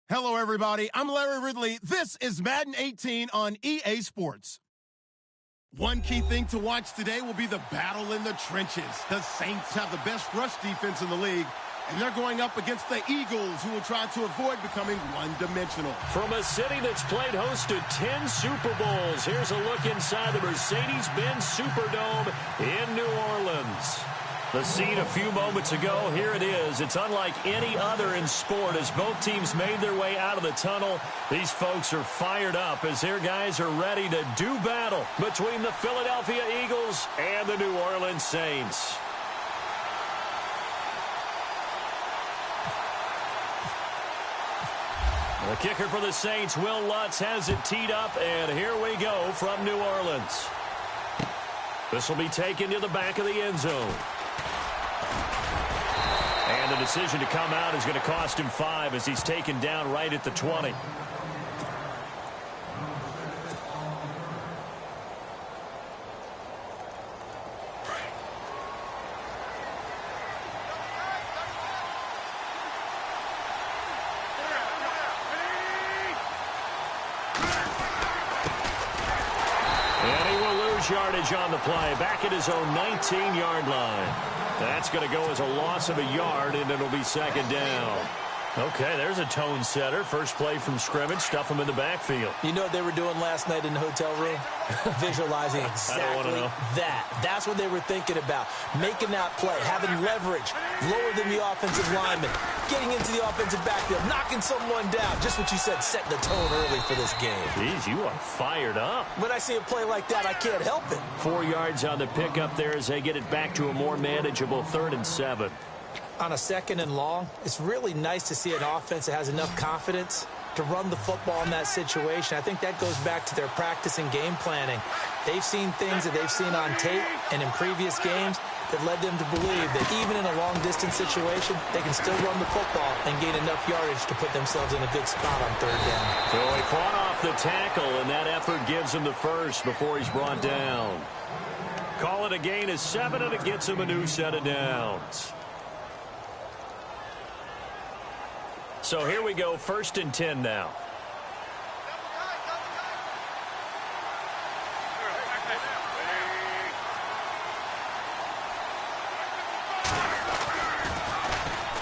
Hello, everybody. I'm Larry Ridley. This is Madden 18 on EA Sports. One key thing to watch today will be the battle in the trenches. The Saints have the best rush defense in the league, and they're going up against the Eagles, who will try to avoid becoming one-dimensional. From a city that's played host to 10 Super Bowls, here's a look inside the Mercedes-Benz Superdome in New Orleans. The scene a few moments ago, here it is. It's unlike any other in sport. As both teams made their way out of the tunnel, these folks are fired up as their guys are ready to do battle between the Philadelphia Eagles and the New Orleans Saints. The kicker for the Saints, Will Lutz, has it teed up, and here we go from New Orleans. This will be taken to the back of the end zone. And the decision to come out is going to cost him 5 as he's taken down right at the 20. And he will lose yardage on the play, back at his own 19-yard line. That's going to go as a loss of a yard, and it'll be second down. Okay, there's a tone setter. First play from scrimmage, stuff him in the backfield. You know what they were doing last night in the hotel room? Visualizing exactly that. That's what they were thinking about. Making that play, having leverage, lower than the offensive lineman, getting into the offensive backfield, knocking someone down. Just what you said, setting the tone early for this game. Jeez, you are fired up. When I see a play like that, I can't help it. 4 yards on the pickup there as they get it back to a more manageable 3rd and 7. On a 2nd and long, it's really nice to see an offense that has enough confidence to run the football in that situation. I think that goes back to their practice and game planning. They've seen things that they've seen on tape and in previous games that led them to believe that even in a long-distance situation, they can still run the football and gain enough yardage to put themselves in a good spot on 3rd down. So he fought off the tackle, and that effort gives him the first before he's brought down. Call it a gain of 7, and it gets him a new set of downs. So here we go, 1st and 10 now.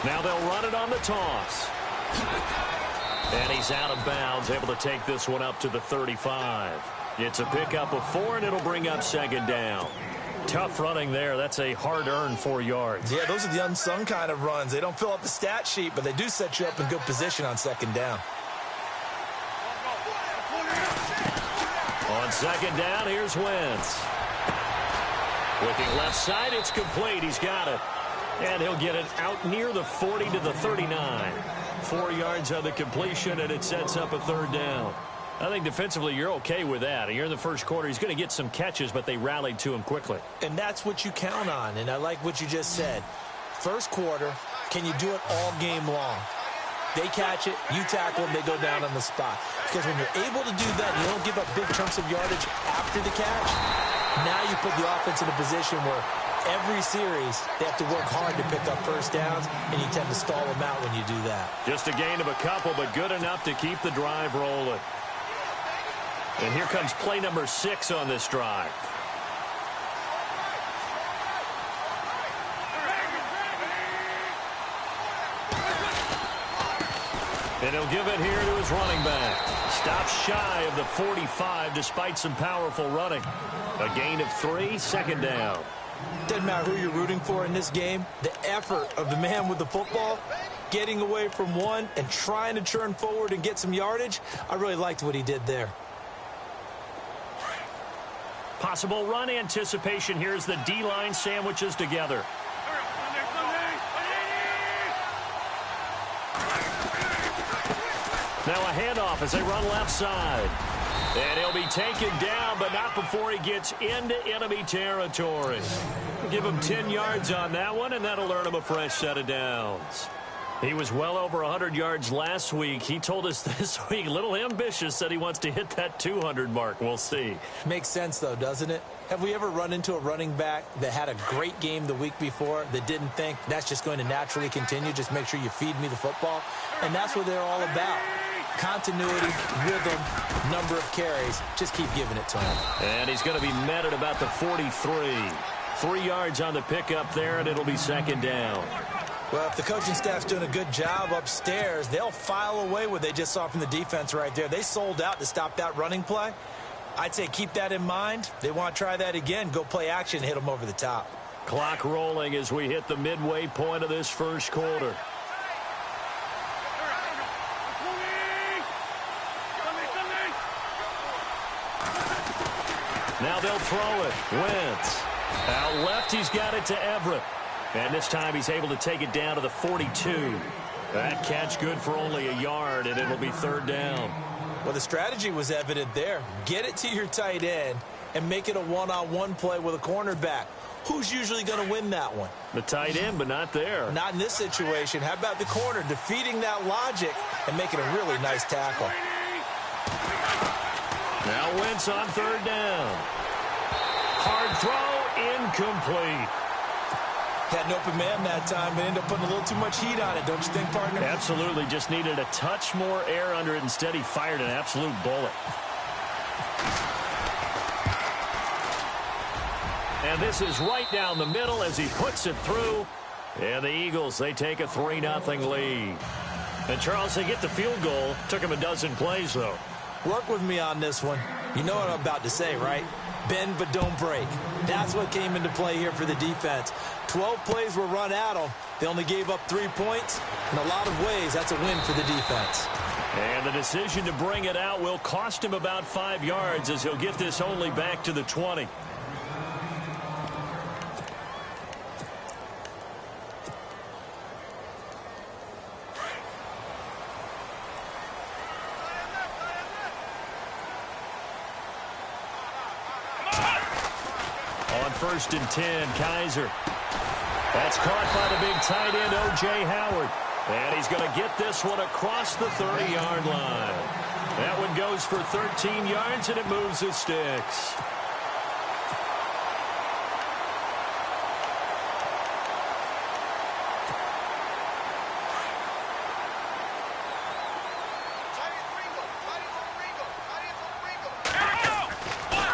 Now they'll run it on the toss. And he's out of bounds, able to take this one up to the 35. It's a pickup of 4, and it'll bring up 2nd down. Tough running there. That's a hard-earned 4 yards. Yeah, those are the unsung kind of runs. They don't fill up the stat sheet, but they do set you up in good position on 2nd down. On 2nd down, here's Wentz. Looking left side, it's complete. He's got it. And he'll get it out near the 40 to the 39. 4 yards on the completion, and it sets up a 3rd down. I think defensively you're okay with that. You're in the first quarter. He's going to get some catches, but they rallied to him quickly. And that's what you count on, and I like what you just said. First quarter, can you do it all game long? They catch it, you tackle them, they go down on the spot. Because when you're able to do that, you don't give up big chunks of yardage after the catch. Now you put the offense in a position where every series they have to work hard to pick up first downs, and you tend to stall them out when you do that. Just a gain of a couple, but good enough to keep the drive rolling. And here comes play number 6 on this drive. And he'll give it here to his running back. Stops shy of the 45 despite some powerful running. A gain of 3, 2nd down. Doesn't matter who you're rooting for in this game. The effort of the man with the football, getting away from one and trying to turn forward and get some yardage, I really liked what he did there. Possible run anticipation. Here's the D-line sandwiches together. Now a handoff as they run left side. And he'll be taken down, but not before he gets into enemy territory. Give him 10 yards on that one, and that'll earn him a fresh set of downs. He was well over 100 yards last week. He told us this week, a little ambitious, said he wants to hit that 200 mark. We'll see. Makes sense, though, doesn't it? Have we ever run into a running back that had a great game the week before that didn't think that's just going to naturally continue? Just make sure you feed me the football. And that's what they're all about. Continuity, rhythm, number of carries. Just keep giving it to him. And he's going to be met at about the 43. 3 yards on the pickup there, and it'll be second down. Well, if the coaching staff's doing a good job upstairs, they'll file away what they just saw from the defense right there. They sold out to stop that running play. I'd say keep that in mind. They want to try that again. Go play action, hit them over the top. Clock rolling as we hit the midway point of this first quarter. Now they'll throw it. Wentz. Out left, he's got it to Everett. And this time he's able to take it down to the 42. That catch good for only a yard, and it'll be third down. Well, the strategy was evident there. Get it to your tight end and make it a one-on-one play with a cornerback. Who's usually going to win that one? The tight end, but not there. Not in this situation. How about the corner defeating that logic and making a really nice tackle? Now Wentz on third down. Hard throw, incomplete. Had an open man that time, but ended up putting a little too much heat on it, don't you think, partner? Absolutely. Just needed a touch more air under it. Instead, he fired an absolute bullet. And this is right down the middle as he puts it through. And the Eagles, they take a 3-0 lead. And Charles, they get the field goal. Took him a dozen plays, though. Work with me on this one. You know what I'm about to say, right? Bend but don't break. That's what came into play here for the defense. 12 plays were run at them. They only gave up 3 points. In a lot of ways, that's a win for the defense. And the decision to bring it out will cost him about 5 yards as he'll get this only back to the 20. First and 10, Kaiser. That's caught by the big tight end, O.J. Howard. And he's going to get this one across the 30-yard line. That one goes for 13 yards, and it moves the sticks.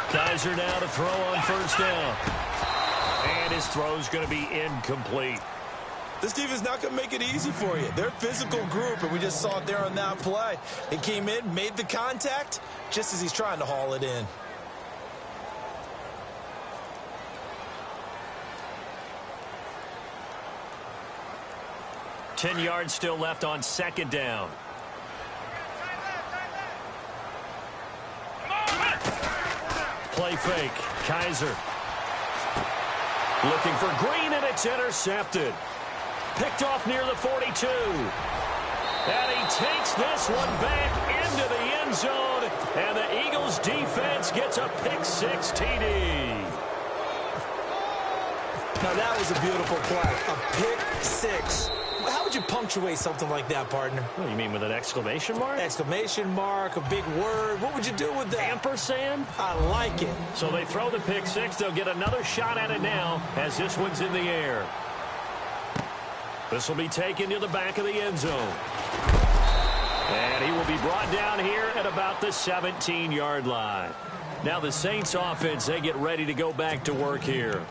Kaiser now to throw on first down. And his throw's going to be incomplete. This defense is not going to make it easy for you. They're a physical group, and we just saw it there on that play. It came in, made the contact, just as he's trying to haul it in. Ten yards still left on second down. Play fake. Kaiser. Looking for Green, and it's intercepted. Picked off near the 42. And he takes this one back into the end zone. And the Eagles defense gets a pick-6 TD. Now that was a beautiful play. A pick-6. How would you punctuate something like that, partner? What do you mean, with an exclamation mark? Exclamation mark, a big word. What would you do with that? Ampersand? I like it. So they throw the pick-6. They'll get another shot at it now as this one's in the air. This will be taken to the back of the end zone. And he will be brought down here at about the 17-yard line. Now the Saints offense, they get ready to go back to work here.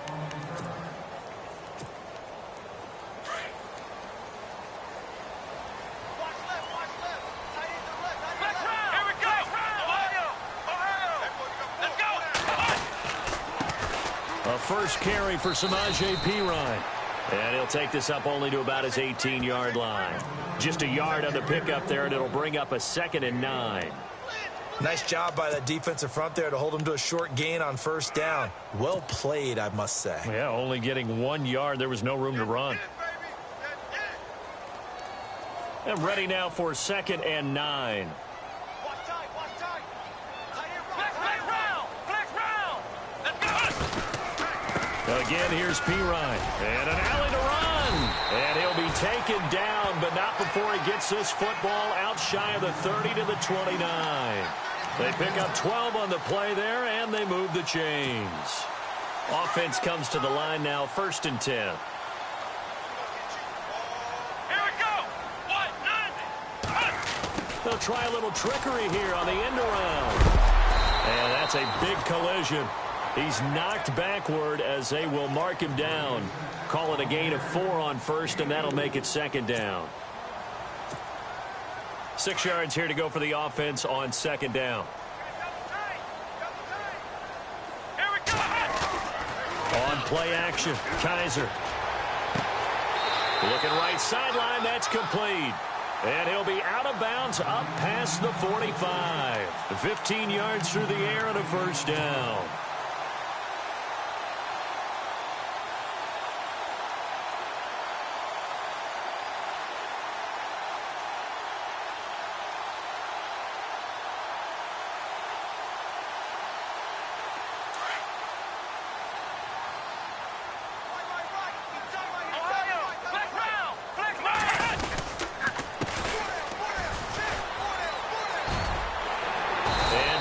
First carry for Samaje Perine. And he'll take this up only to about his 18-yard line. Just a yard on the pickup there, and it'll bring up a 2nd and 9. Nice job by that defensive front there to hold him to a short gain on first down. Well played, I must say. Yeah, only getting 1 yard. There was no room to run. And ready now for 2nd and 9. Again, here's Perine. And an alley to run. And he'll be taken down, but not half before he gets this football out shy of the 30 to the 29. They pick up 12 on the play there, and they move the chains. Offense comes to the line now, 1st and 10. Here we go. They'll try a little trickery here on the end around. And that's a big collision. He's knocked backward as they will mark him down. Call it a gain of 4 on 1st, and that'll make it 2nd down. 6 yards here to go for the offense on 2nd down. Here we go. On play action, Kaiser. Looking right sideline, that's complete. And he'll be out of bounds up past the 45. 15 yards through the air and a 1st down.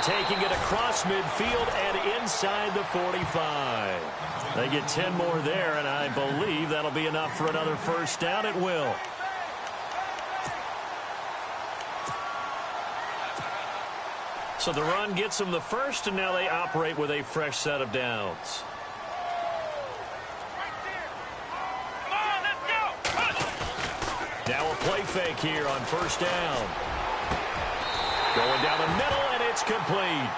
Taking it across midfield and inside the 45. They get 10 more there, and I believe that'll be enough for another 1st down. It will. So the run gets them the 1st, and now they operate with a fresh set of downs. Now a play fake here on 1st down. Going down the middle, and it's complete.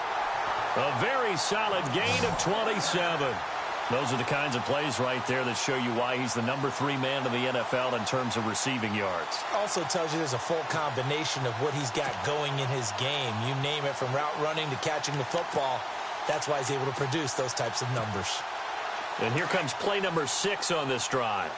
A very solid gain of 27. Those are the kinds of plays right there that show you why he's the number 3 man in the NFL in terms of receiving yards. Also tells you there's a full combination of what he's got going in his game. You name it, from route running to catching the football. That's why he's able to produce those types of numbers. And here comes play number 6 on this drive.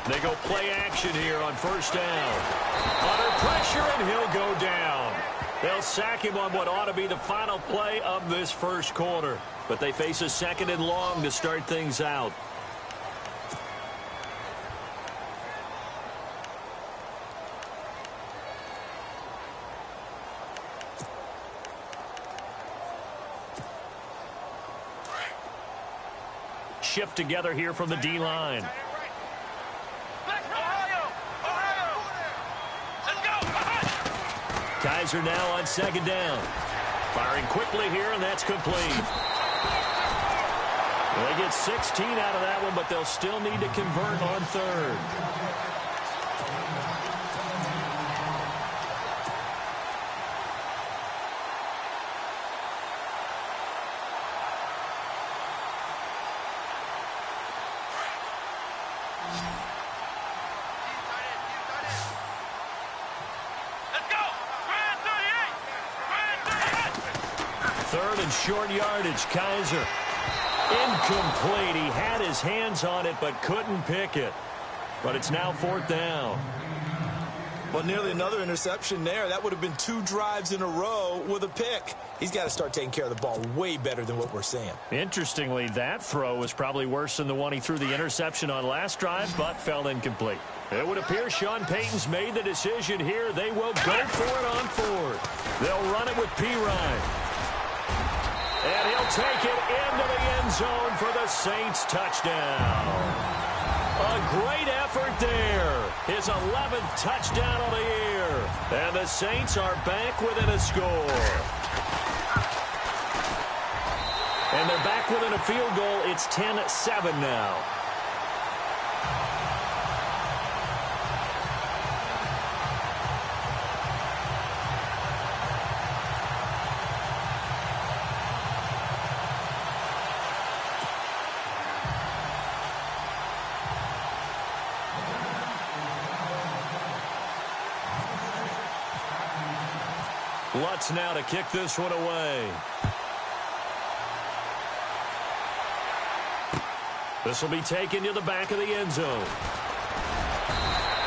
They go play action here on 1st down. Under pressure, and he'll go down. They'll sack him on what ought to be the final play of this 1st quarter. But they face a 2nd and long to start things out. Shift together here from the D-line. Kaiser now on 2nd down. Firing quickly here, and that's complete. They get 16 out of that one, but they'll still need to convert on 3rd. Short yardage, Kaiser. Incomplete. He had his hands on it, but couldn't pick it. But it's now 4th down. Well, nearly another interception there. That would have been 2 drives in a row with a pick. He's got to start taking care of the ball way better than what we're seeing. Interestingly, that throw was probably worse than the one he threw the interception on last drive, but fell incomplete. It would appear Sean Payton's made the decision here. They will go for it on 4th. They'll run it with P-Ryan. And he'll take it into the end zone for the Saints touchdown. A great effort there. His 11th touchdown of the year. And the Saints are back within a score. And they're back within a field goal. It's 10-7 now. Lutz now to kick this one away. This will be taken to the back of the end zone.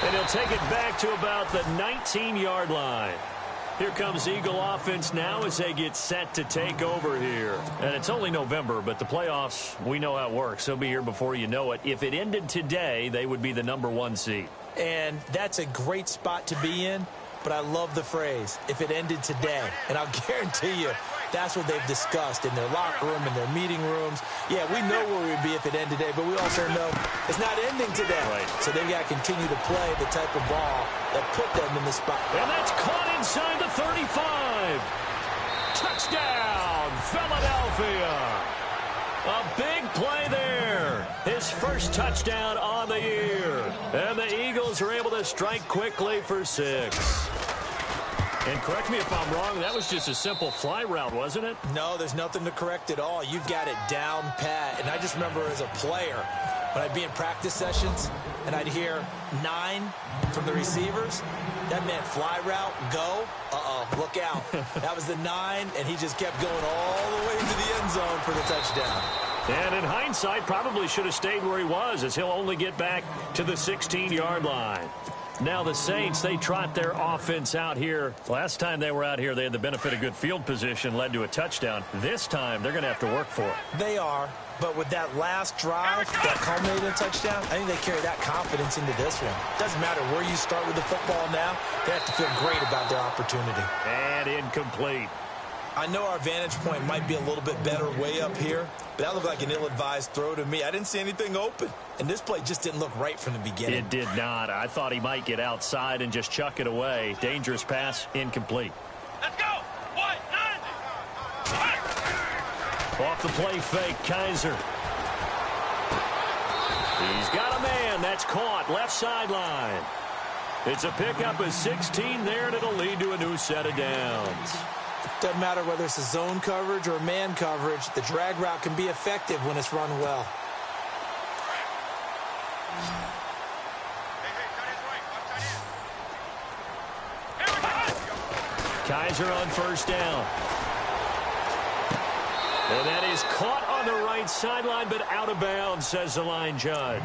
And he'll take it back to about the 19-yard line. Here comes Eagle offense now as they get set to take over here. And it's only November, but the playoffs, we know how it works. They'll be here before you know it. If it ended today, they would be the #1 seed. And that's a great spot to be in, but I love the phrase, if it ended today. And I'll guarantee you, that's what they've discussed in their locker room, in their meeting rooms. Yeah, we know where we'd be if it ended today, but we also know it's not ending today. Right. So they've got to continue to play the type of ball that put them in the spot. And that's caught inside the 35. Touchdown, Philadelphia. A big play there. His first touchdown on the year. And the Eagles are able to strike quickly for 6. And correct me if I'm wrong, that was just a simple fly route, wasn't it? No, there's nothing to correct at all. You've got it down pat. And I just remember as a player, when I'd be in practice sessions and I'd hear 9 from the receivers, that meant fly route, go, look out. That was the 9, and he just kept going all the way to the end zone for the touchdown. And in hindsight, probably should have stayed where he was, as he'll only get back to the 16-yard line. Now the Saints, they trot their offense out here. Last time they were out here, they had the benefit of good field position, led to a touchdown. This time, they're going to have to work for it. They are, but with that last drive that culminated in a touchdown, I think they carry that confidence into this one. Doesn't matter where you start with the football now, they have to feel great about their opportunity. And incomplete. I know our vantage point might be a little bit better way up here, but that looked like an ill-advised throw to me. I didn't see anything open, and this play just didn't look right from the beginning. It did not. I thought he might get outside and just chuck it away. Dangerous pass, incomplete. Let's go. 1, 9. Off the play fake, Kaiser. He's got a man. That's caught. Left sideline. It's a pickup of 16 there, and it'll lead to a new set of downs. Doesn't matter whether it's a zone coverage or man coverage, the drag route can be effective when it's run well. Kaiser on first down. And that is caught on the right sideline, but out of bounds, says the line judge.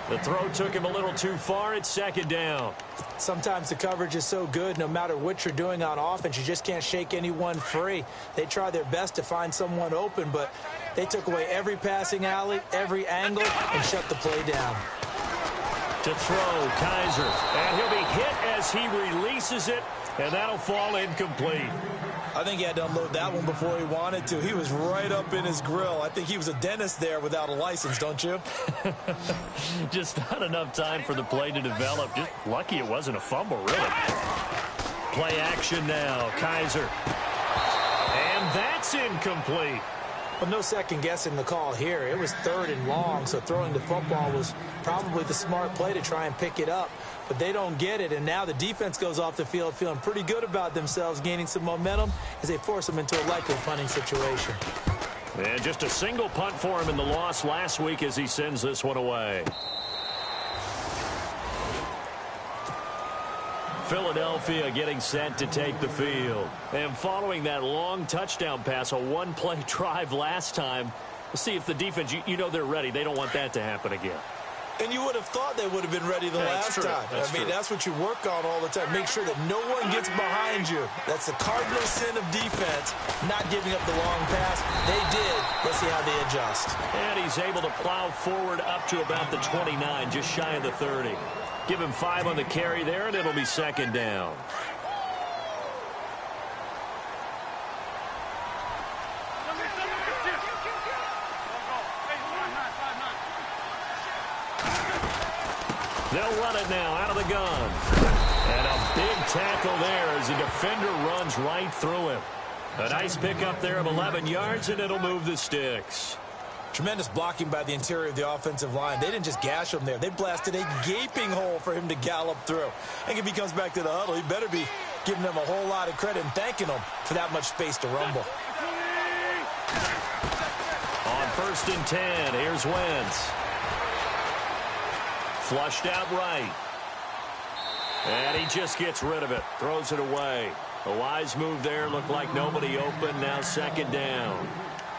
The throw took him a little too far. It's second down. Sometimes the coverage is so good, no matter what you're doing on offense, you just can't shake anyone free. They try their best to find someone open, but they took away every passing alley, every angle, and shut the play down. To throw, Kaiser. And he'll be hit as he releases it, and that'll fall incomplete. I think he had to unload that one before he wanted to. He was right up in his grill. I think he was a dentist there without a license, don't you? Just not enough time for the play to develop. Just lucky it wasn't a fumble, really. Play action now, Kaiser. And that's incomplete. But no second guessing the call here. It was 3rd and long, so throwing the football was probably the smart play to try and pick it up. But they don't get it, and now the defense goes off the field feeling pretty good about themselves, gaining some momentum as they force them into a likely punting situation. And just a single punt for him in the loss last week as he sends this one away. Philadelphia getting set to take the field. And following that long touchdown pass, a one-play drive last time, we'll see if the defense, you know they're ready. They don't want that to happen again. And you would have thought they would have been ready the last time. That's what you work on all the time. Make sure that no one gets behind you. That's the cardinal sin of defense, not giving up the long pass. They did. Let's see how they adjust. And he's able to plow forward up to about the 29, just shy of the 30. Give him 5 on the carry there, and it'll be second down. They'll run it now out of the gun. And a big tackle there as the defender runs right through him. A nice pickup there of 11 yards, and it'll move the sticks. Tremendous blocking by the interior of the offensive line. They didn't just gash him there. They blasted a gaping hole for him to gallop through. And if he comes back to the huddle, he better be giving them a whole lot of credit and thanking them for that much space to rumble. On 1st and 10, here's Wentz. Flushed out right. And he just gets rid of it. Throws it away. A wise move there. Looked like nobody open. Now second down.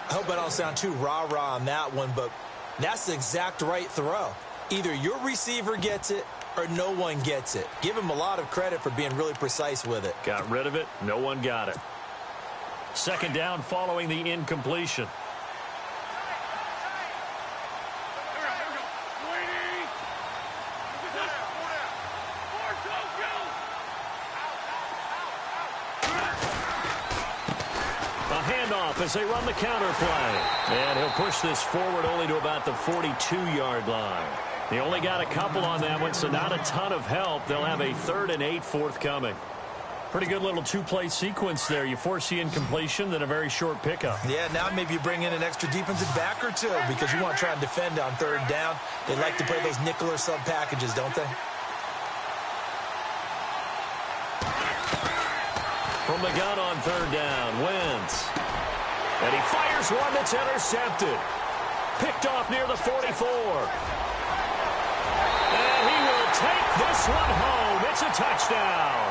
I hope I don't sound too rah-rah on that one, but that's the exact right throw. Either your receiver gets it or no one gets it. Give him a lot of credit for being really precise with it. Got rid of it. No one got it. Second down following the incompletion. As they run the counter play. And he'll push this forward only to about the 42-yard line. They only got a couple on that one, so not a ton of help. They'll have a 3rd and 8 forthcoming. Pretty good little two-play sequence there. You force the incompletion, then a very short pickup. Yeah, now maybe you bring in an extra defensive back or two because you want to try and defend on 3rd down. They like to play those nickel or sub packages, don't they? From the gun on 3rd down, Wentz. And he fires one that's intercepted. Picked off near the 44. And he will take this one home. It's a touchdown.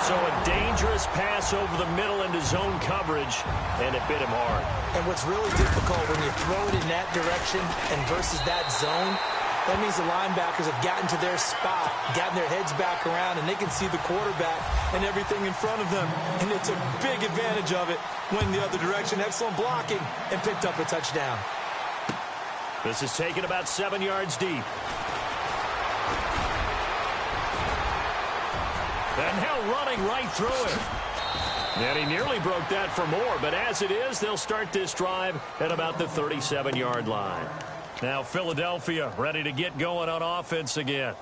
So a dangerous pass over the middle into zone coverage, and it bit him hard. And what's really difficult when you throw it in that direction and versus that zone, that means the linebackers have gotten to their spot, gotten their heads back around, and they can see the quarterback and everything in front of them. And they took big advantage of it, went the other direction, excellent blocking, and picked up a touchdown. This is taken about 7 yards deep. And now running right through it. And he nearly broke that for more, but as it is, they'll start this drive at about the 37-yard line. Now Philadelphia ready to get going on offense again.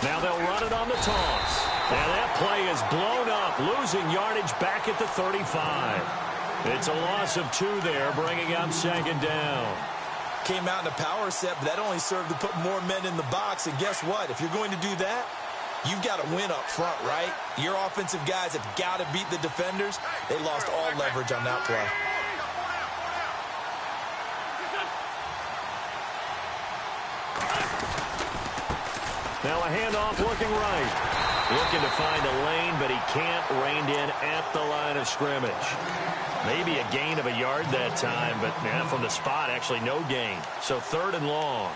Now they'll run it on the toss. And that play is blown up, losing yardage back at the 35. It's a loss of 2 there, bringing up 2nd down. Came out in a power set, but that only served to put more men in the box. And guess what? If you're going to do that, you've got to win up front, right? Your offensive guys have got to beat the defenders. They lost all leverage on that play. Now a handoff looking right. Looking to find a lane, but he can't rein in at the line of scrimmage. Maybe a gain of a yard that time, but from the spot, actually no gain. So 3rd and long.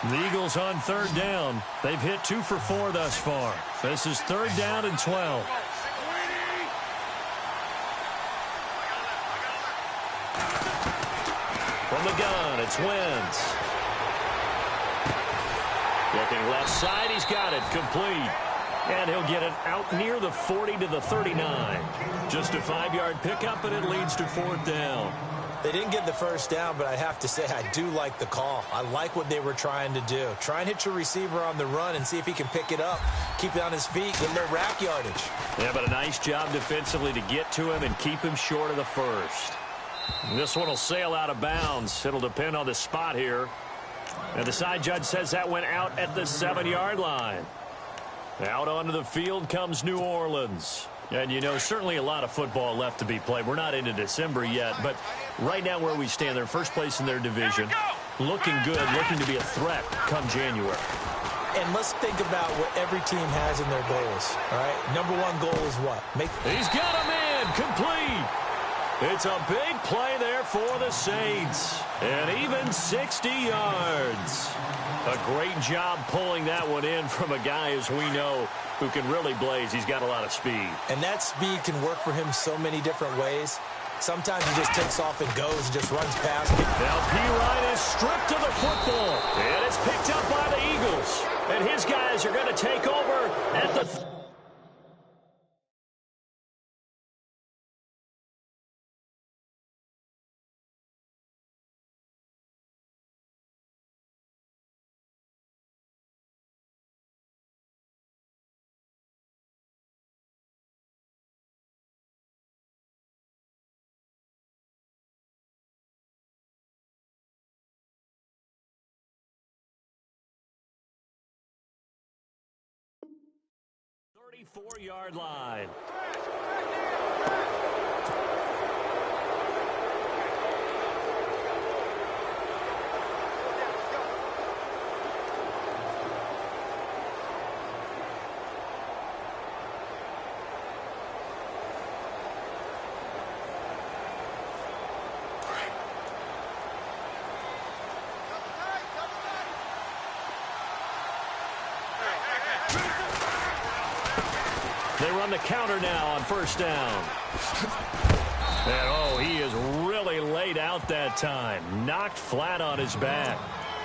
The Eagles on 3rd down. They've hit 2 for 4 thus far. This is 3rd down and 12. From the gun, it's Wentz. Looking left side, he's got it, complete. And he'll get it out near the 40 to the 39. Just a 5-yard pickup, and it leads to 4th down. They didn't get the 1st down, but I have to say I do like the call. I like what they were trying to do. Try and hit your receiver on the run and see if he can pick it up, keep it on his feet, get a little rack yardage. Yeah, but a nice job defensively to get to him and keep him short of the 1st. This one will sail out of bounds. It'll depend on the spot here. And the side judge says that went out at the 7-yard line. Out onto the field comes New Orleans. And, you know, certainly a lot of football left to be played. We're not into December yet, but right now where we stand, they're first place in their division. Looking good, looking to be a threat come January. And let's think about what every team has in their goals, all right? Number 1 goal is what? He's got him in, complete. It's a big play there for the Saints. And even 60 yards. A great job pulling that one in from a guy, as we know, who can really blaze. He's got a lot of speed. And that speed can work for him so many different ways. Sometimes he just takes off and goes and just runs past me. Now P. is stripped of the football. And it's picked up by the Eagles. And his guys are going to take over at the 44-yard line. They run the counter now on first down. And, oh, he is really laid out that time. Knocked flat on his back.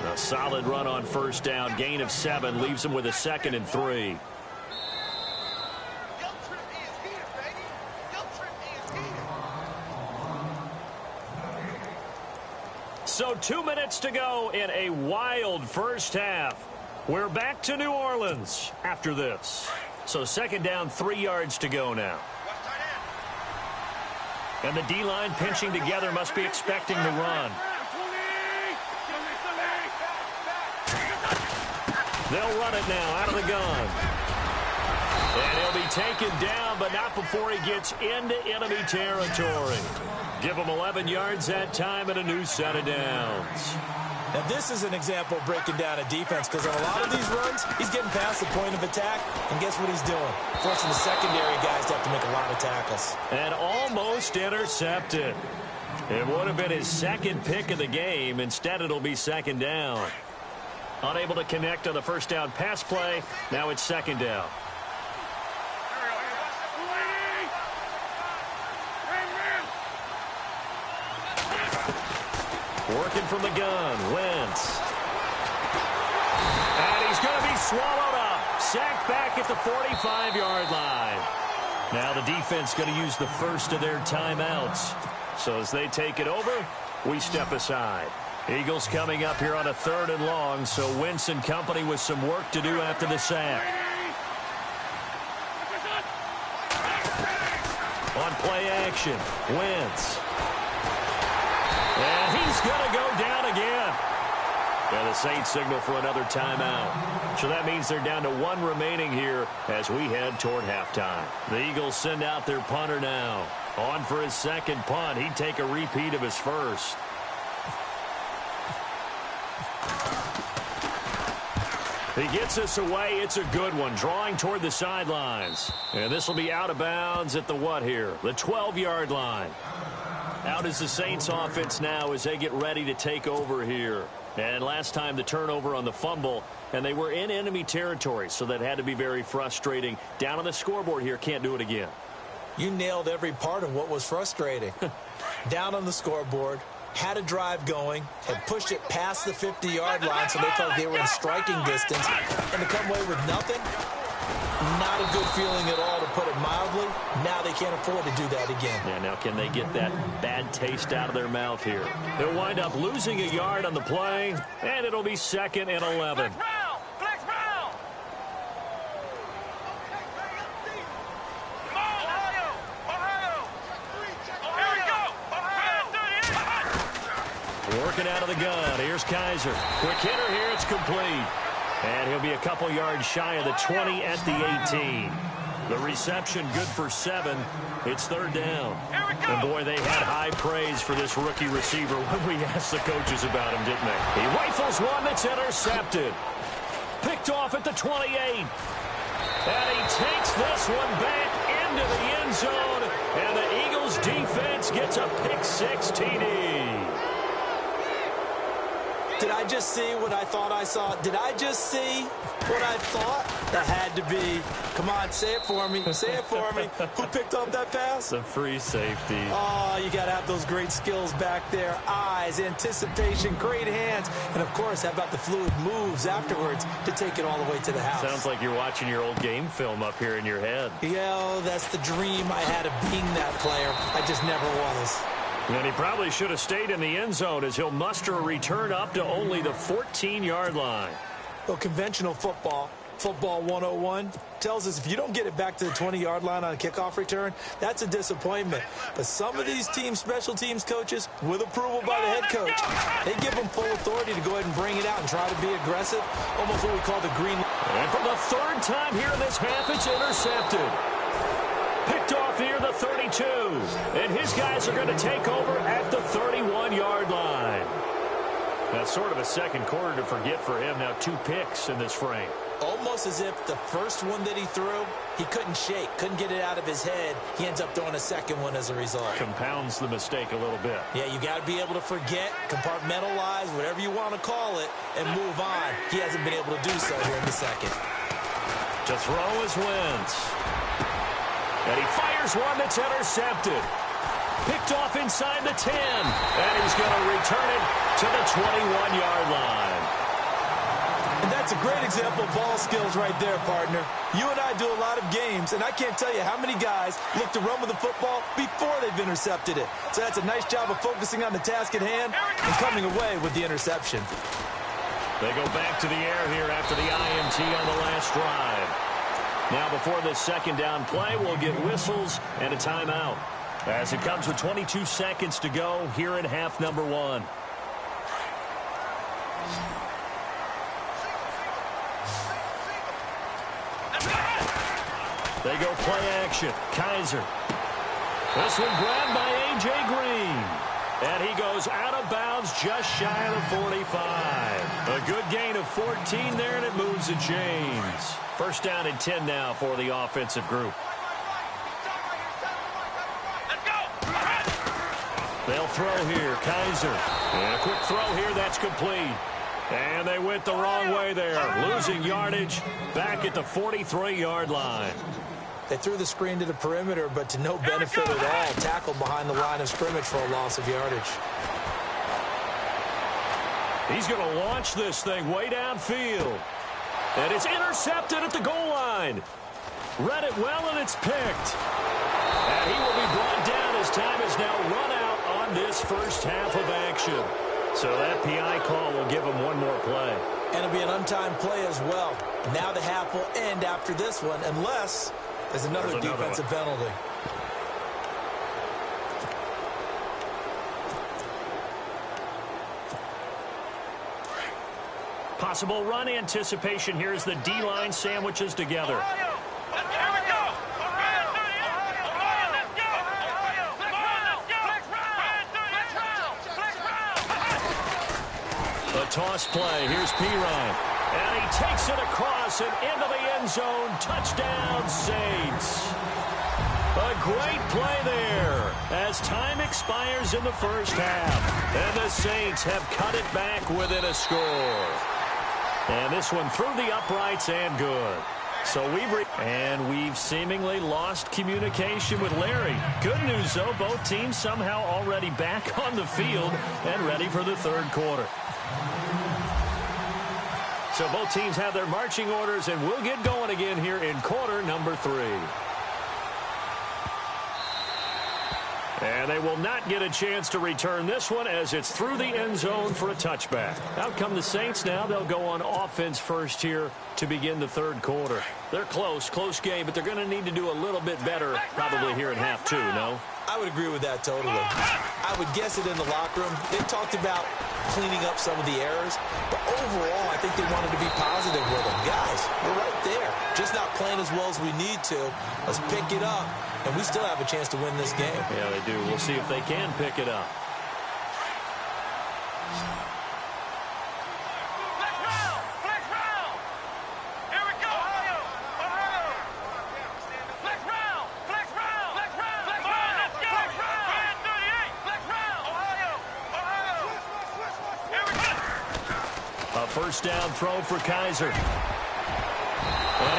A solid run on first down. Gain of 7 leaves him with a 2nd and 3. So 2 minutes to go in a wild first half. We're back to New Orleans after this. So 2nd down, 3 yards to go now. And the D-line pinching together, must be expecting the run. They'll run it now out of the gun. And he'll be taken down, but not before he gets into enemy territory. Give him 11 yards that time and a new set of downs. Now, this is an example of breaking down a defense, because on a lot of these runs, he's getting past the point of attack, and guess what he's doing? Forcing the secondary guys to have to make a lot of tackles. And almost intercepted. It would have been his 2nd pick of the game. Instead, it'll be 2nd down. Unable to connect on the first down pass play. Now it's 2nd down. Working from the gun, Wentz. And he's going to be swallowed up. Sacked back at the 45-yard line. Now the defense going to use the first of their timeouts. So as they take it over, we step aside. Eagles coming up here on a 3rd and long, so Wentz and company with some work to do after the sack. On play action, Wentz. And he's going to go down again. And the Saints signal for another timeout. So that means they're down to 1 remaining here as we head toward halftime. The Eagles send out their punter now. On for his 2nd punt. He'd take a repeat of his first. He gets us away. It's a good one. Drawing toward the sidelines. And this will be out of bounds at the what here? The 12-yard line. Out is the Saints offense now as they get ready to take over here. And last time the turnover on the fumble, and they were in enemy territory, so that had to be very frustrating. Down on the scoreboard here, can't do it again. You nailed every part of what was frustrating. Down on the scoreboard, had a drive going, had pushed it past the 50-yard line so they felt they were in striking distance, and to come away with nothing, not a good feeling at all, to put it mildly. Now they can't afford to do that again. Yeah, now can they get that bad taste out of their mouth here? They'll wind up losing a yard on the play, and it'll be 2nd and 11. Flex round! Working out of the gun. Here's Kaiser. Quick hitter here. It's complete. And he'll be a couple yards shy of the 20 at the 18. The reception good for 7. It's 3rd down. And, boy, they had high praise for this rookie receiver when we asked the coaches about him, didn't they? He rifles one that's intercepted. Picked off at the 28. And he takes this one back into the end zone. And the Eagles defense gets a pick-6 TD. Did I just see what I thought I saw? Did I just see what I thought? That had to be. Come on, say it for me. Say it for me. Who picked up that pass? The free safety. Oh, you got to have those great skills back there. Eyes, anticipation, great hands. And, of course, how about the fluid moves afterwards to take it all the way to the house? Sounds like you're watching your old game film up here in your head. Yeah, that's the dream I had of being that player. I just never was. And he probably should have stayed in the end zone as he'll muster a return up to only the 14-yard line. Well, conventional football, Football 101 tells us if you don't get it back to the 20-yard line on a kickoff return, that's a disappointment. But some of these special teams coaches, with approval by the head coach, they give them full authority to go ahead and bring it out and try to be aggressive, almost what we call the green. And for the third time here in this half, it's intercepted. Picked off near the 32. And his guys are going to take over at the 31-yard line. That's sort of a second quarter to forget for him. Now 2 picks in this frame. Almost as if the first one that he threw, he couldn't shake, couldn't get it out of his head. He ends up throwing a second one as a result. Compounds the mistake a little bit. Yeah, you got to be able to forget, compartmentalize, whatever you want to call it, and move on. He hasn't been able to do so here in the second. To throw is Wentz. And he fires one that's intercepted. Picked off inside the 10. And he's going to return it to the 21-yard line. And that's a great example of ball skills right there, partner. You and I do a lot of games, and I can't tell you how many guys look to run with the football before they've intercepted it. So that's a nice job of focusing on the task at hand and coming away with the interception. They go back to the air here after the INT on the last drive. Now before this second down play, we'll get whistles and a timeout, as it comes with 22 seconds to go here in half number 1. They go play action. Kaiser. This one grabbed by A.J. Green. And he goes out of bounds just shy of the 45. A good gain of 14 there, and it moves the chains. First down and 10 now for the offensive group. They'll throw here. Kaiser. And a quick throw here. That's complete. And they went the wrong way there. Losing yardage back at the 43-yard line. They threw the screen to the perimeter, but to no benefit at all. Tackled behind the line of scrimmage for a loss of yardage. He's going to launch this thing way downfield. And it's intercepted at the goal line. Read it well, and it's picked. And he will be brought down as time is now run out on this first half of action. So that PI call will give him one more play. And it'll be an untimed play as well. Now the half will end after this one, unless there's another defensive penalty. Possible run anticipation here as the D-line sandwiches together. A toss play. Here's Pirine. And he takes it across and into the end zone. Touchdown, Saints. A great play there as time expires in the first half. And the Saints have cut it back within a score. And this one through the uprights and good. So we've seemingly lost communication with Larry. Good news, though, both teams somehow already back on the field and ready for the third quarter. So both teams have their marching orders, and we'll get going again here in quarter number 3. And they will not get a chance to return this one as it's through the end zone for a touchback. Out come the Saints now. They'll go on offense first here to begin the third quarter. They're close game, but they're going to need to do a little bit better probably here in half 2, no? I would agree with that totally. I would guess it in the locker room. They talked about cleaning up some of the errors, but overall, I think they wanted to be positive with them. Guys, we're right there. Just not playing as well as we need to. Let's pick it up, and we still have a chance to win this game. Yeah, they do. We'll see if they can pick it up. First down throw for Kaiser. And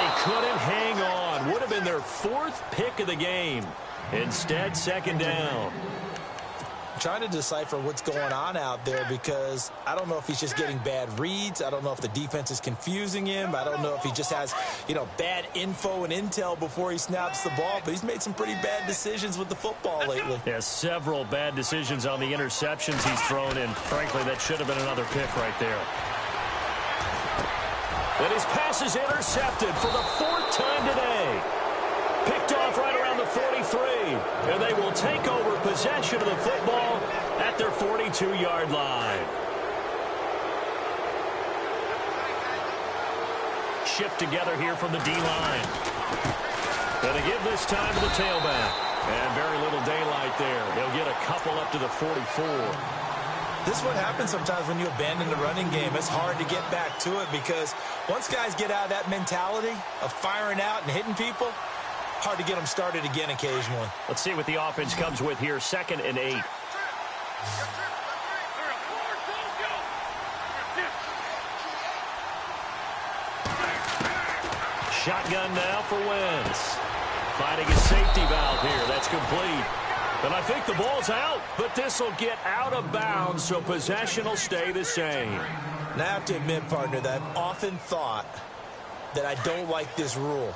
he couldn't hang on. Would have been their 4th pick of the game. Instead, second down. I'm trying to decipher what's going on out there because I don't know if he's just getting bad reads. I don't know if the defense is confusing him. I don't know if he just has, bad info and intel before he snaps the ball. But he's made some pretty bad decisions with the football lately. Yeah, several bad decisions on the interceptions he's thrown in. Frankly, that should have been another pick right there. That is pass pass is intercepted for the 4th time today. Picked off right around the 43. And they will take over possession of the football at their 42-yard line. Shift together here from the D-line. Going to give this time to the tailback. And very little daylight there. He'll get a couple up to the 44. This is what happens sometimes when you abandon the running game. It's hard to get back to it because once guys get out of that mentality of firing out and hitting people, hard to get them started again occasionally. Let's see what the offense comes with here. 2nd and 8. Shotgun now for Wentz. Finding a safety valve here. That's complete. And I think the ball's out, but this will get out of bounds, so possession will stay the same. Now, I have to admit, partner, that I've often thought that I don't like this rule,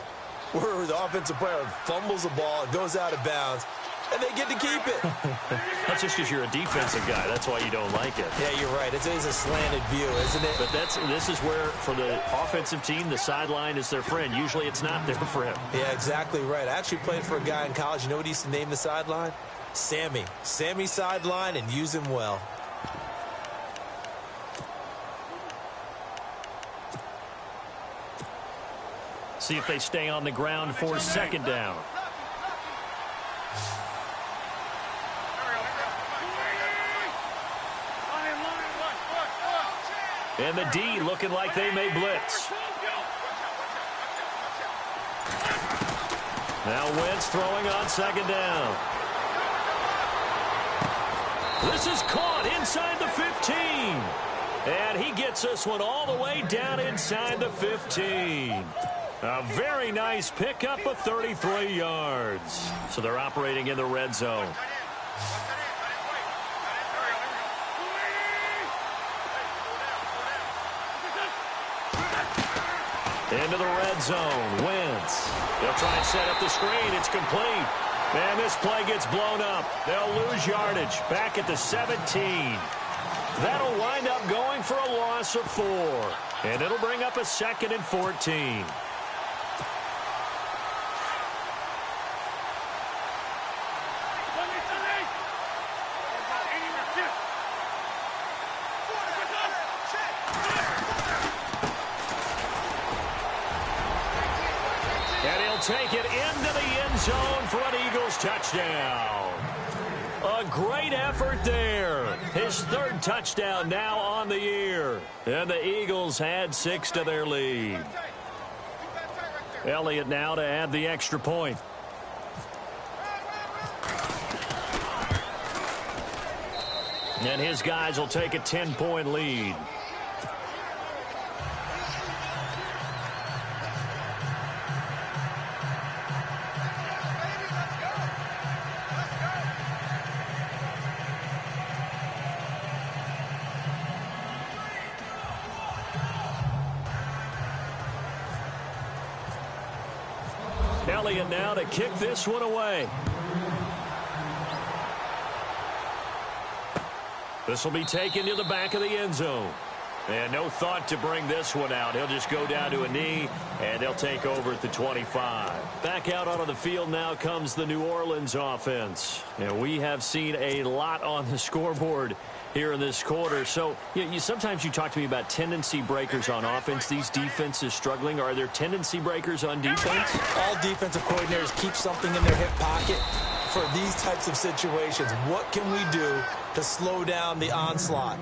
where the offensive player fumbles the ball, it goes out of bounds, and they get to keep it. That's just because you're a defensive guy. That's why you don't like it. Yeah, you're right. It's a slanted view, isn't it? But this is where, for the offensive team, the sideline is their friend. Usually it's not their friend. Yeah, exactly right. I actually played for a guy in college. You know what he used to name the sideline? Sammy. Sammy sideline, and use him well. See if they stay on the ground for 2nd down. And the D looking like they may blitz. Now Wentz throwing on 2nd down. This is caught inside the 15. And he gets this one all the way down inside the 15. A very nice pickup of 33 yards. So they're operating in the red zone. Into the red zone. Wentz. They'll try and set up the screen. It's complete. And this play gets blown up. They'll lose yardage. Back at the 17. That'll wind up going for a loss of 4. And it'll bring up a 2nd and 14. Take it into the end zone for an Eagles touchdown. A great effort there. His 3rd touchdown now on the year. And the Eagles add 6 to their lead. Elliott now to add the extra point. And his guys will take a 10-point lead. Elliott now to kick this one away. This will be taken to the back of the end zone. And no thought to bring this one out. He'll just go down to a knee, and they'll take over at the 25. Back out onto the field now comes the New Orleans offense. And we have seen a lot on the scoreboard here in this quarter. So sometimes you talk to me about tendency breakers on offense. These defenses struggling. Are there tendency breakers on defense? All defensive coordinators keep something in their hip pocket for these types of situations. What can we do to slow down the onslaught?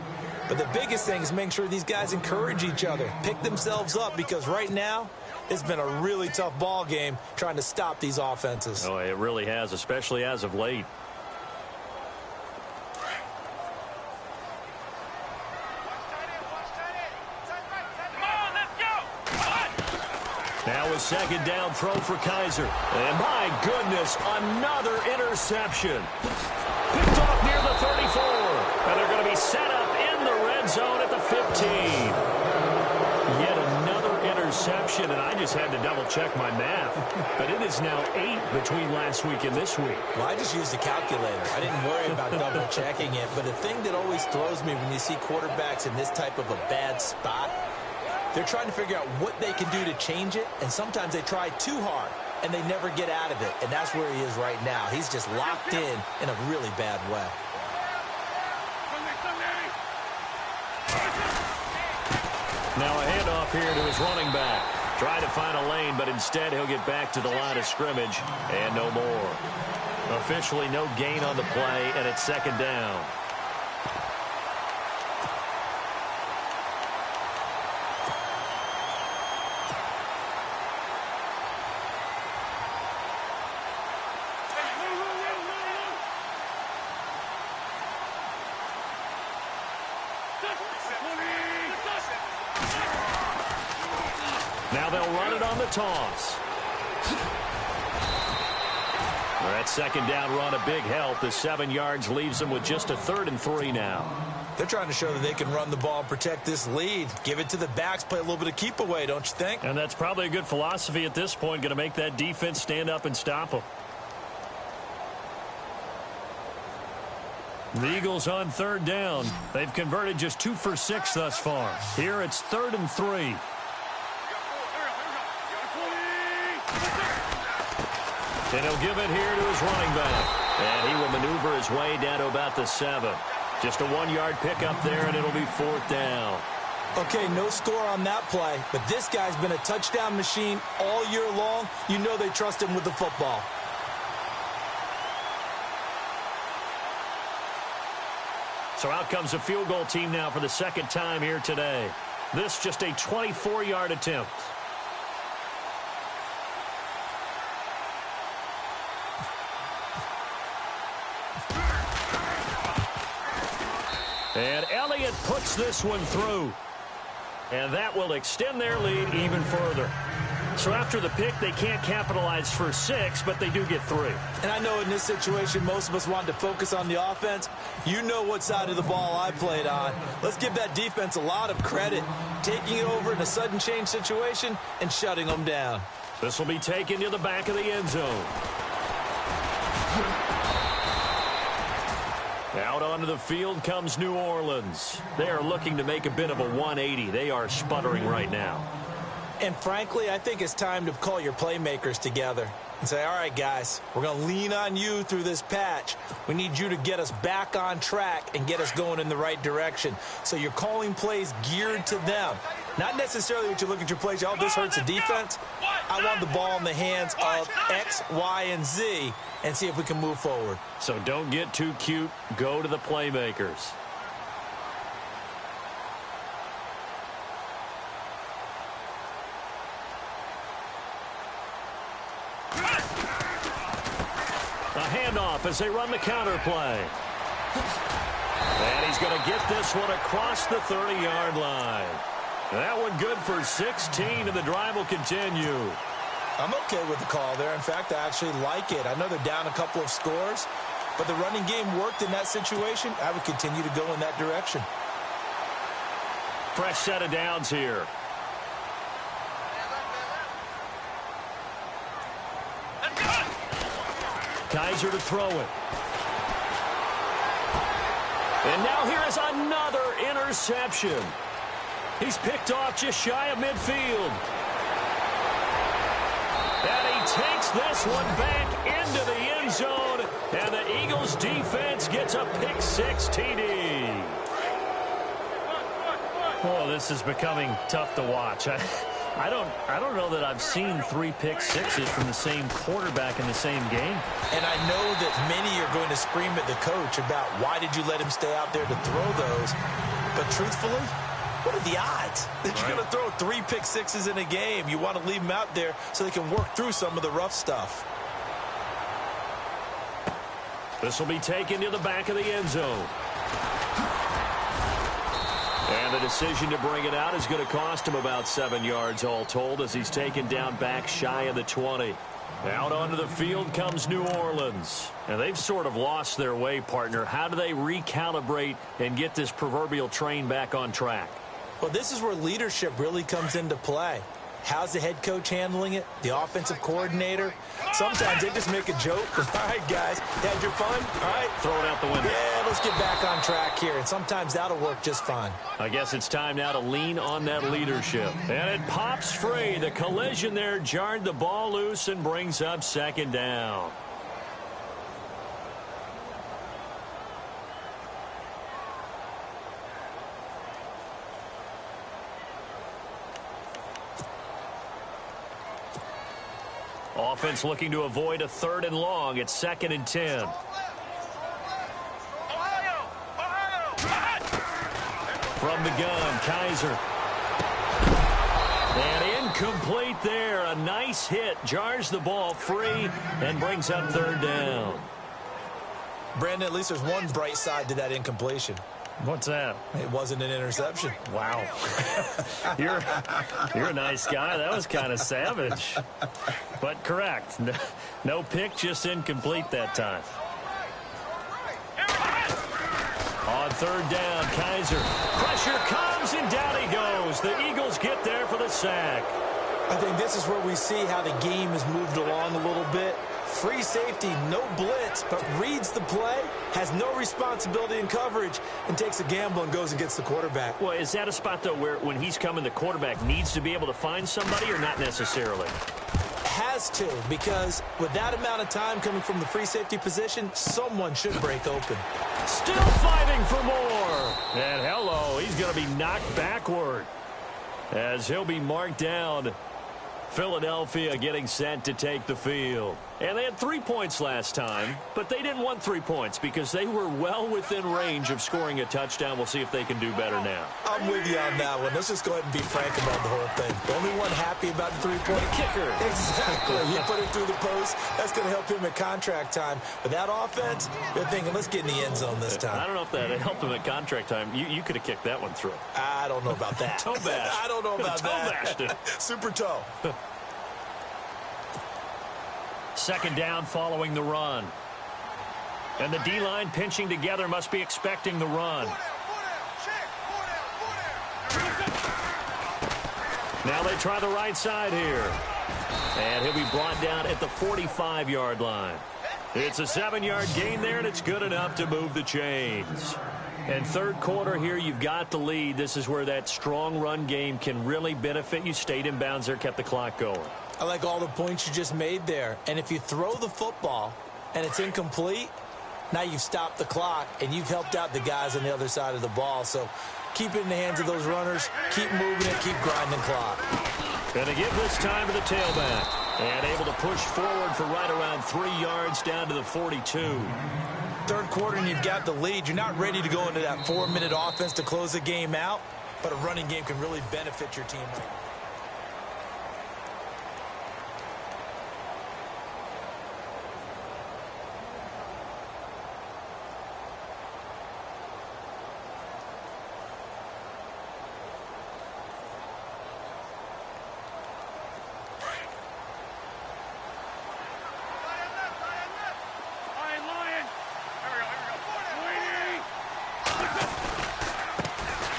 But the biggest thing is making sure these guys encourage each other, pick themselves up, because right now it's been a really tough ball game trying to stop these offenses. Oh, it really has, especially as of late. Now a 2nd down throw for Kaiser. And my goodness, another interception. Picked off near the 34. And they're going to be set up in the red zone at the 15. Yet another interception, and I just had to double-check my math. But it is now 8 between last week and this week. Well, I just used a calculator. I didn't worry about double-checking it. But the thing that always throws me when you see quarterbacks in this type of a bad spot They're trying to figure out what they can do to change it, and sometimes they try too hard, and they never get out of it, and that's where he is right now. He's just locked in a really bad way. Now a handoff here to his running back. Try to find a lane, but instead he'll get back to the line of scrimmage, and no more. Officially no gain on the play, and it's second down. Now they'll run it on the toss. That second down run, a big help. The 7 yards leaves them with just a 3rd and 3 now. They're trying to show that they can run the ball and protect this lead. Give it to the backs, play a little bit of keep away, don't you think? And that's probably a good philosophy at this point. Going to make that defense stand up and stop them. The Eagles on 3rd down. They've converted just 2 for 6 thus far. Here it's 3rd and 3. And he'll give it here to his running back. And he will maneuver his way down to about the 7. Just a 1-yard pickup there, and it'll be 4th down. Okay, no score on that play, but this guy's been a touchdown machine all year long. You know they trust him with the football. So out comes the field goal team now for the 2nd time here today. This just a 24-yard attempt. And Elliott puts this one through. And that will extend their lead even further. So after the pick, they can't capitalize for 6, but they do get 3. And I know in this situation, most of us wanted to focus on the offense. You know what side of the ball I played on. Let's give that defense a lot of credit. Taking it over in a sudden change situation and shutting them down. This will be taken to the back of the end zone. Out onto the field comes New Orleans. They are looking to make a bit of a 180. They are sputtering right now. And frankly, I think it's time to call your playmakers together and say, all right, guys, we're going to lean on you through this patch. We need you to get us back on track and get us going in the right direction. So you're calling plays geared to them. Not necessarily what you look at your plays, oh, this hurts the defense. I want the ball in the hands of X, Y, and Z and see if we can move forward. So don't get too cute. Go to the playmakers. A handoff as they run the counter play. And he's going to get this one across the 30-yard line. That one good for 16, and the drive will continue. I'm okay with the call there. In fact, I actually like it. I know they're down a couple of scores, but the running game worked in that situation. I would continue to go in that direction. Fresh set of downs here. Kaiser to throw it. And now here is another interception. He's picked off just shy of midfield. And he takes this one back into the end zone. And the Eagles defense gets a pick-6 TD. Oh, this is becoming tough to watch. I don't know that I've seen 3 pick-6s from the same quarterback in the same game. And I know that many are going to scream at the coach about why did you let him stay out there to throw those. But truthfully, what are the odds that you're going to throw 3 pick-6s in a game? You want to leave them out there so they can work through some of the rough stuff. This will be taken to the back of the end zone. And the decision to bring it out is going to cost him about 7 yards all told as he's taken down back shy of the 20. Out onto the field comes New Orleans. And they've sort of lost their way, partner. How do they recalibrate and get this proverbial train back on track? Well, this is where leadership really comes into play. How's the head coach handling it? The offensive coordinator? Sometimes they just make a joke. All right, guys, had your fun? All right. Throw it out the window. Yeah, let's get back on track here. And sometimes that'll work just fine. I guess it's time now to lean on that leadership. And it pops free. The collision there jarred the ball loose and brings up second down. Offense looking to avoid a 3rd and long. It's 2nd and 10. From the gun, Kaiser. And incomplete there. A nice hit. Jars the ball free and brings up 3rd down. Brandon, at least there's one bright side to that incompletion. What's that? It wasn't an interception. Wow. You're a nice guy. That was kind of savage. But correct. No pick, just incomplete that time. On 3rd down, Kaiser. Pressure comes, and down he goes. The Eagles get there for the sack. I think this is where we see how the game has moved along a little bit. Free safety, no blitz, but reads the play, has no responsibility in coverage, and takes a gamble and goes and gets the quarterback. Well, is that a spot, though, where when he's coming, the quarterback needs to be able to find somebody or not necessarily? Has to, because with that amount of time coming from the free safety position, someone should break open. Still fighting for more. And hello, he's going to be knocked backward as he'll be marked down. Philadelphia getting set to take the field. And they had 3 points last time, but they didn't want 3 points because they were well within range of scoring a touchdown. We'll see if they can do better now. I'm with you on that one. Let's just go ahead and be frank about the whole thing. The only one happy about the three-point kicker. Exactly. He put it through the post. That's going to help him at contract time. But that offense, they're thinking, let's get in the end zone this time. I don't know if that helped him at contract time. You could have kicked that one through. I don't know about that. Toe bash. I don't know about toe that. Bashed it. Super toe. 2nd down following the run. And the D-line pinching together must be expecting the run. Now they try the right side here. And he'll be brought down at the 45-yard line. It's a 7-yard gain there, and it's good enough to move the chains. And 3rd quarter here, you've got the lead. This is where that strong run game can really benefit you. Stayed in bounds there, kept the clock going. I like all the points you just made there. And if you throw the football and it's incomplete, now you've stopped the clock and you've helped out the guys on the other side of the ball. So keep it in the hands of those runners. Keep moving it. Keep grinding clock. Going to give this time to the tailback. And able to push forward for right around 3 yards down to the 42. 3rd quarter and you've got the lead. You're not ready to go into that 4-minute offense to close the game out. But a running game can really benefit your team.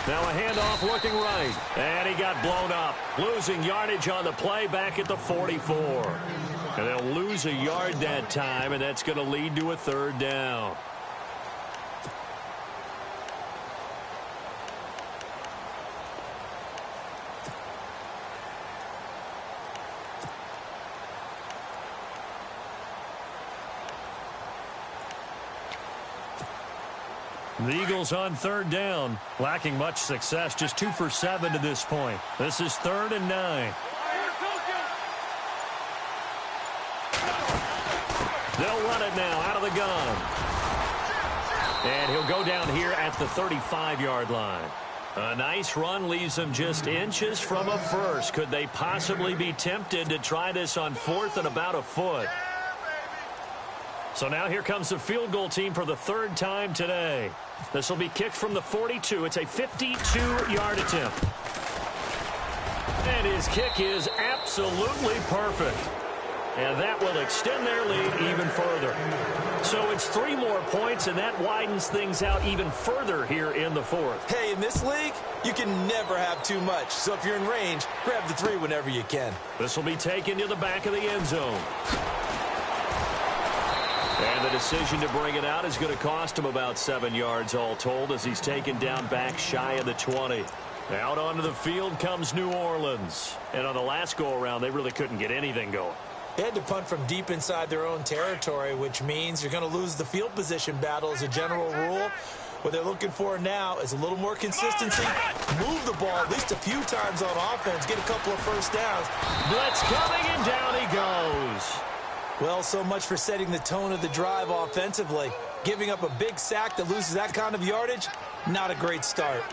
Now a handoff looking right. And he got blown up. Losing yardage on the play back at the 44. And they'll lose a yard that time, and that's going to lead to a 3rd down. The Eagles on 3rd down, lacking much success, just 2 for 7 to this point. This is 3rd and 9. They'll run it now out of the gun. And he'll go down here at the 35-yard line. A nice run leaves them just inches from a first. Could they possibly be tempted to try this on 4th and about a foot? So now here comes the field goal team for the 3rd time today. This will be kicked from the 42. It's a 52-yard attempt. And his kick is absolutely perfect. And that will extend their lead even further. So it's 3 more points, and that widens things out even further here in the fourth. Hey, in this league, you can never have too much. So if you're in range, grab the 3 whenever you can. This will be taken to the back of the end zone. And the decision to bring it out is going to cost him about 7 yards all told as he's taken down back shy of the 20. Out onto the field comes New Orleans. And on the last go-around, they really couldn't get anything going. They had to punt from deep inside their own territory, which means you're going to lose the field position battle as a general rule. What they're looking for now is a little more consistency, move the ball at least a few times on offense, get a couple of first downs. Blitz coming, and down he goes. Well, so much for setting the tone of the drive offensively. Giving up a big sack that loses that kind of yardage, not a great start.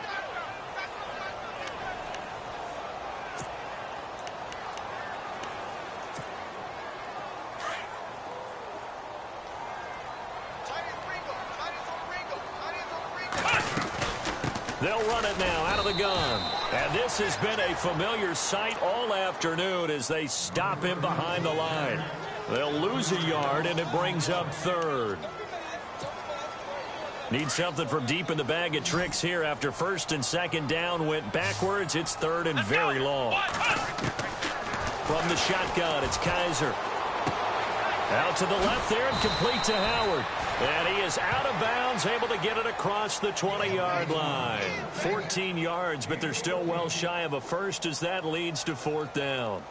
They'll run it now out of the gun. And this has been a familiar sight all afternoon as they stop him behind the line. They'll lose a yard, and it brings up 3rd. Need something from deep in the bag of tricks here after 1st and 2nd down went backwards. It's 3rd and very long. From the shotgun, it's Kaiser. Out to the left there and complete to Howard. And he is out of bounds, able to get it across the 20-yard line. 14 yards, but they're still well shy of a first as that leads to 4th down.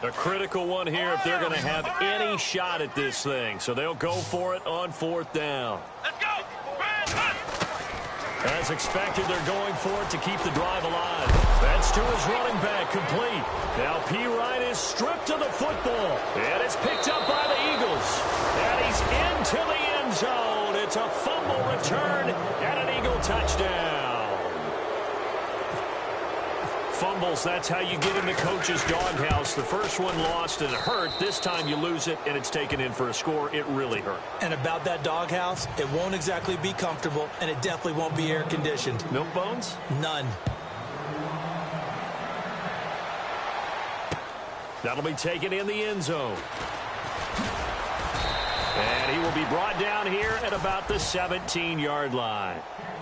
A critical one here if they're going to have any shot at this thing. So they'll go for it on 4th down. Let's go! As expected, they're going for it to keep the drive alive. That's to his running back, complete. Now P. Wright is stripped to the football. And it's picked up by the Eagles. And he's into the end zone. It's a fumble return and an Eagle touchdown. Fumbles, that's how you get in the coach's doghouse. The first one lost and it hurt. This time you lose it and it's taken in for a score. It really hurt. And about that doghouse, it won't exactly be comfortable, and it definitely won't be air-conditioned. Milk bones? None. That'll be taken in the end zone. And he will be brought down here at about the 17-yard line.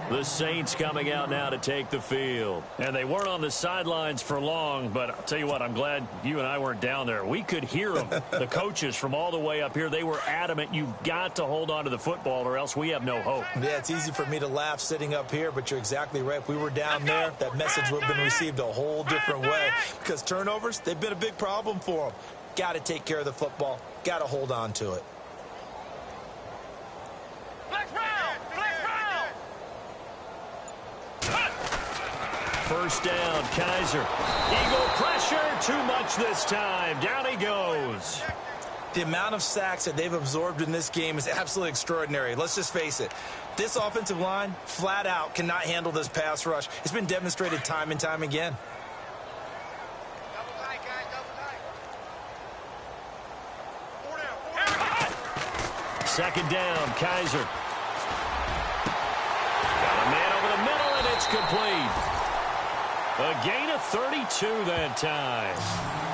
The Saints coming out now to take the field. And they weren't on the sidelines for long, but I'll tell you what, I'm glad you and I weren't down there. We could hear them. The coaches from all the way up here, they were adamant, you've got to hold on to the football or else we have no hope. Yeah, it's easy for me to laugh sitting up here, but you're exactly right. If we were down there, that message would have been received a whole different way. Because turnovers, they've been a big problem for them. Got to take care of the football. Got to hold on to it. First down, Kaiser. Eagle pressure, too much this time. Down he goes. The amount of sacks that they've absorbed in this game is absolutely extraordinary. Let's just face it. This offensive line, flat out, cannot handle this pass rush. It's been demonstrated time and time again. Double tight, guys, double tight. 4 down. Second down, Kaiser. Got a man over the middle, and it's complete. A gain of 32 that time.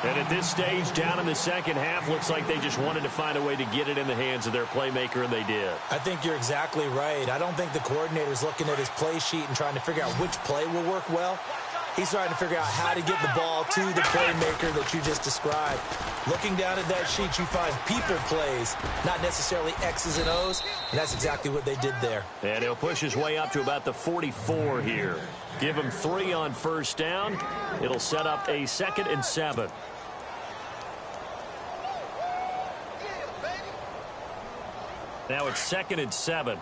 And at this stage, down in the second half, looks like they just wanted to find a way to get it in the hands of their playmaker, and they did. I think you're exactly right. I don't think the coordinator's looking at his play sheet and trying to figure out which play will work well. He's trying to figure out how to get the ball to the playmaker that you just described. Looking down at that sheet, you find people plays, not necessarily X's and O's, and that's exactly what they did there. And he'll push his way up to about the 44 here. Give him 3 on first down. It'll set up a 2nd and 7. Now it's 2nd and 7.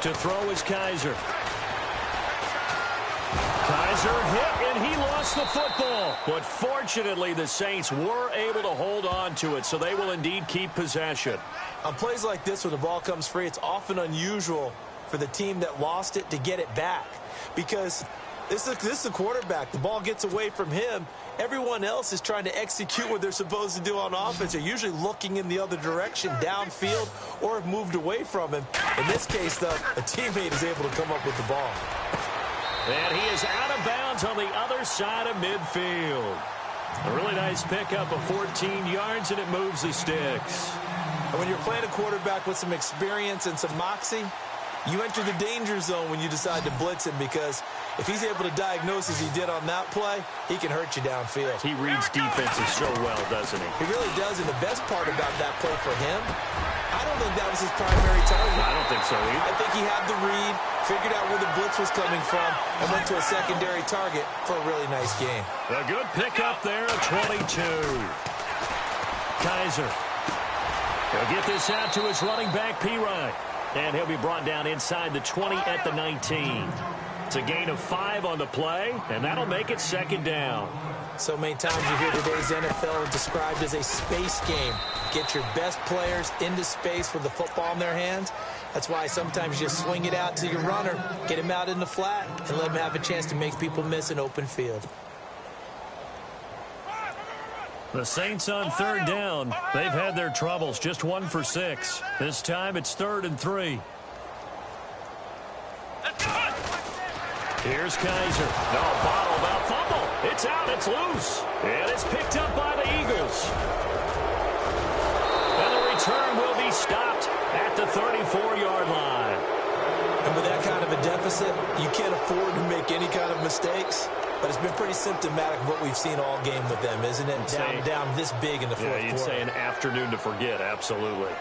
To throw is Kaiser. Kaiser hit, and he lost the football. But fortunately, the Saints were able to hold on to it, so they will indeed keep possession. On plays like this, when the ball comes free, it's often unusual for the team that lost it to get it back. Because This is the quarterback. The ball gets away from him. Everyone else is trying to execute what they're supposed to do on offense. They're usually looking in the other direction, downfield, or have moved away from him. In this case, though, a teammate is able to come up with the ball. And he is out of bounds on the other side of midfield. A really nice pickup of 14 yards, and it moves the sticks. And when you're playing a quarterback with some experience and some moxie, you enter the danger zone when you decide to blitz him, because if he's able to diagnose as he did on that play, he can hurt you downfield. He reads defenses so well, doesn't he? He really does, and the best part about that play for him, I don't think that was his primary target. I don't think so either. I think he had the read, figured out where the blitz was coming from, and went to a secondary target for a really nice game. A good pickup there at 22. Kaiser. He'll get this out to his running back, P-Ryan. And he'll be brought down inside the 20 at the 19. It's a gain of 5 on the play, and that'll make it second down. So many times you hear today's NFL described as a space game. Get your best players into space with the football in their hands. That's why sometimes you just swing it out to your runner, get him out in the flat, and let him have a chance to make people miss an open field. The Saints on third down. They've had their troubles, just 1 for 6. This time it's 3rd and 3. Here's Kaiser. No, bottled up fumble. It's out, it's loose. And it's picked up by the Eagles. And the return will be stopped at the 34-yard line. And with that kind of a deficit, you can't afford to make any kind of mistakes. But it's been pretty symptomatic of what we've seen all game with them, isn't it? Down this big in the fourth quarter. Yeah, you'd say an afternoon to forget, absolutely.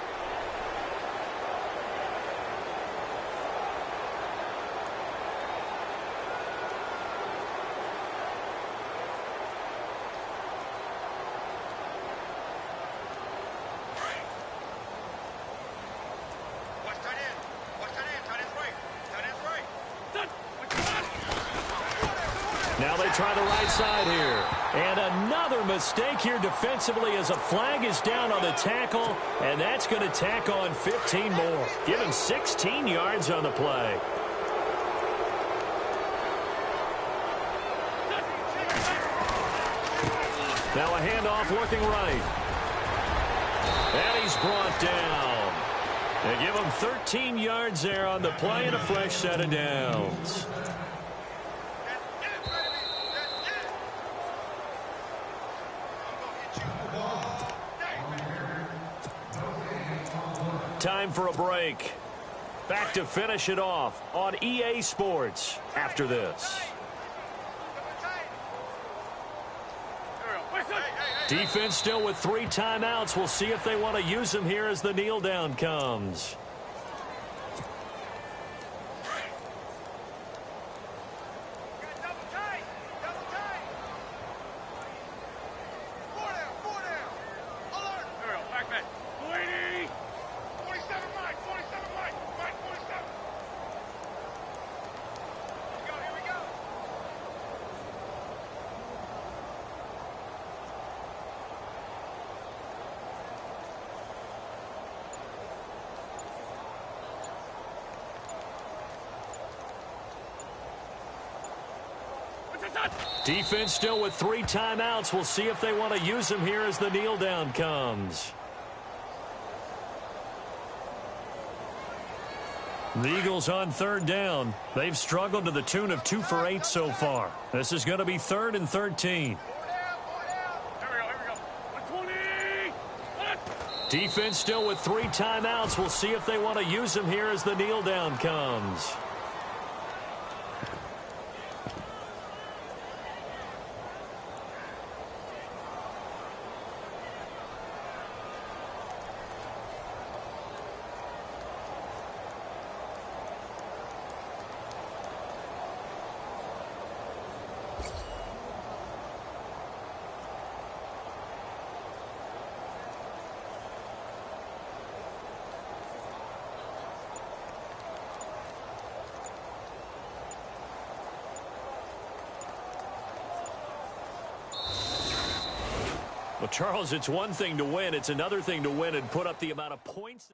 Now they try the right side here. And another mistake here defensively as a flag is down on the tackle, and that's going to tack on 15 more. Give him 16 yards on the play. Now a handoff looking right. And he's brought down. They give him 13 yards there on the play and a fresh set of downs. Time for a break. Back to finish it off on EA Sports after this. Defense still with 3 timeouts. We'll see if they want to use them here as the kneel down comes. Defense still with 3 timeouts. We'll see if they want to use them here as the kneel down comes. The Eagles on third down. They've struggled to the tune of 2 for 8 so far. This is going to be 3rd and 13. Defense still with 3 timeouts. We'll see if they want to use them here as the kneel down comes. Well, Charles, it's one thing to win. It's another thing to win and put up the amount of points.